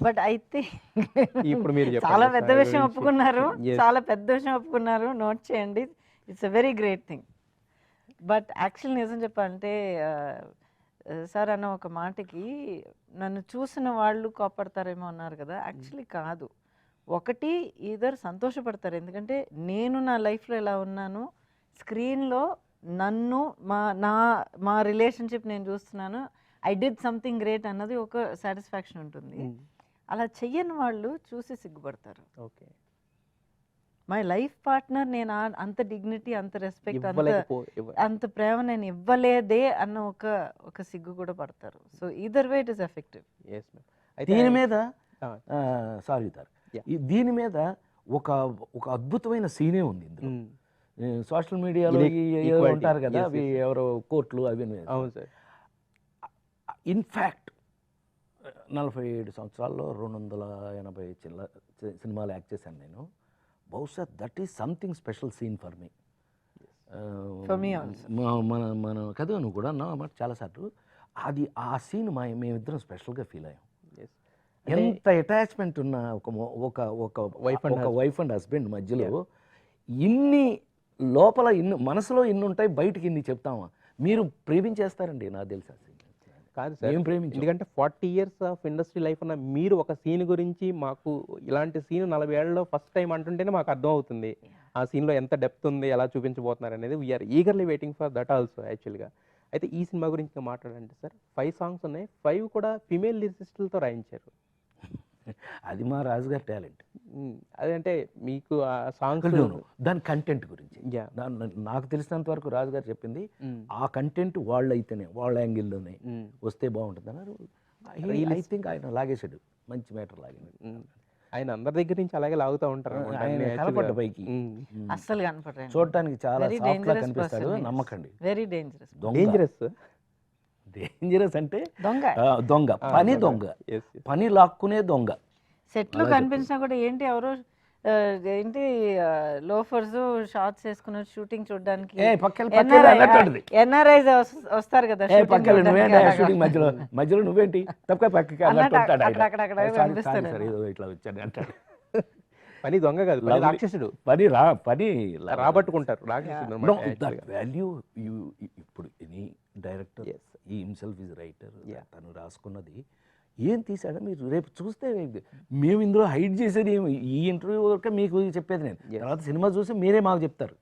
But అయితే ఇప్పుడు మీరు చాలా చెప్పండి పెద్ద సాయి విషయం గురించి. ఒప్పుకున్నారు, Yes. చాలా పెద్ద విషయం ఒప్పుకున్నారు, నోట్ చేయండి. It's a very great thing. But actual నిజం చెప్పాలంటే సార్ అన్న ఒక మాటకి నన్ను చూసిన వాళ్ళు కోపడతారేమో అన్నారు కదా, యాక్చువల్లీ కాదు. ఒకటి ఈధర్ సంతోషపడతారు, ఎందుకంటే నేను నా లైఫ్లో ఎలా ఉన్నాను, స్క్రీన్లో నన్ను మా రిలేషన్షిప్ నేను చూస్తున్నాను, ఐ డిడ్ సంథింగ్ గ్రేట్ అన్నది ఒక సాటిస్ఫాక్షన్ ఉంటుంది. అలా చెయ్యని వాళ్ళు చూసి సిగ్గుపడతారు. ఓకే, మై లైఫ్ పార్ట్నర్ నేను అంత డిగ్నిటీ, అంత రెస్పెక్ట్, అంత ప్రేమ నేను ఇవ్వలేదే అన్న ఒక సిగ్గు కూడా పడతారు. So either way it is effective. దీని మీద సారీ దీని మీద ఒక అద్భుతమైన సీనే ఉంది ఇందులో. సోషల్ మీడియాలో ఉంటారు కదా అవి ఎవరో కోర్టులు అవి. అవును సార్. ఇన్ఫ్యాక్ట్ 47 సంవత్సరాల్లో 280 సినిమాలు యాక్ట్ చేశాను నేను. బహుశా that is something special scene for me. మన కదా నువ్వు కూడా అన్నావు అన్నమాట చాలాసార్లు. అది ఆ సీన్ మేమిద్దరం స్పెషల్గా ఫీల్ అయ్యాం. ఎంత అటాచ్మెంట్ ఉన్న ఒక వైఫ్ అండ్ హస్బెండ్ మధ్యలో ఇన్ని లోపల మనసులో ఇన్ని ఉంటాయి, బయటికి ఇన్ని చెప్తామా. మీరు ప్రేమించేస్తారండి నాకు తెలుసా. కాదు సార్, ఎందుకంటే 40 years ఆఫ్ ఇండస్ట్రీ లైఫ్ ఉన్న మీరు ఒక సీన్ గురించి మాకు ఇలాంటి సీన్ 40 ఏళ్ళలో ఫస్ట్ టైం అంటుంటేనే మాకు అర్థం అవుతుంది ఆ సీన్లో ఎంత డెప్త్ ఉంది, ఎలా చూపించబోతున్నారు అనేది. We are eagerly waiting for that also యాక్చువల్గా. అయితే ఈ సినిమా గురించి మాట్లాడండి సార్. 5 songs ఉన్నాయి, 5 కూడా ఫీమేల్ లిరిసిస్టులతో రాయించారు. అది మా రాజుగారి టాలెంట్. అదంటే మీకు ఆ సాంగ్స్ దాని కంటెంట్ గురించి నాకు తెలిసినంత వరకు రాజుగారు చెప్పింది ఆ కంటెంట్ వాళ్ళు అయితేనే వాళ్ళ యాంగిల్లోనే వస్తే బాగుంటుంది అన్నారు. ఐ థింక్ ఆయన లాగేశాడు, మంచి మ్యాటర్ లాగాడు. ఆయన అందరి దగ్గర నుంచి అలాగే లాగుతూ ఉంటారు కనపడ్డ పైకి, అస్సలు కనపడరు, చూడటానికి చాలా సాఫ్ట్ గా కనిపిస్తాడు. నమ్మకండి, వెరీ డేంజరస్. డేంజరస్ అంటే దొంగ, పని లాక్కునే దొంగ. సెట్ లో కనిపించినా కూడా ఏంటి ఎవరో లోఫర్స్ షార్ట్స్ వేసుకున్న షూటింగ్ చూడడానికి ఎన్ఆర్ఐస్ వస్తారు కదా మధ్యలో నువ్వేంటి తప్పక పక్కకి ఇట్లా వచ్చాడు అంటాడు. పని దొంగ కాదు, రాక్షసుడు. పని రాబట్టుకుంటారు వాల్యూ. ఇప్పుడు ఎనీ డైరెక్టర్ ఈ హిమ్సెల్ఫ్ ఈజ్ రైటర్, తను రాసుకున్నది ఏం తీసాడో మీరు రేపు చూస్తే మేము ఇందులో హైడ్ చేసేది ఏమి. ఈ ఇంటర్వ్యూ వరకు మీకు చెప్పేది నేను, తర్వాత సినిమా చూసి మీరే మాకు చెప్తారు.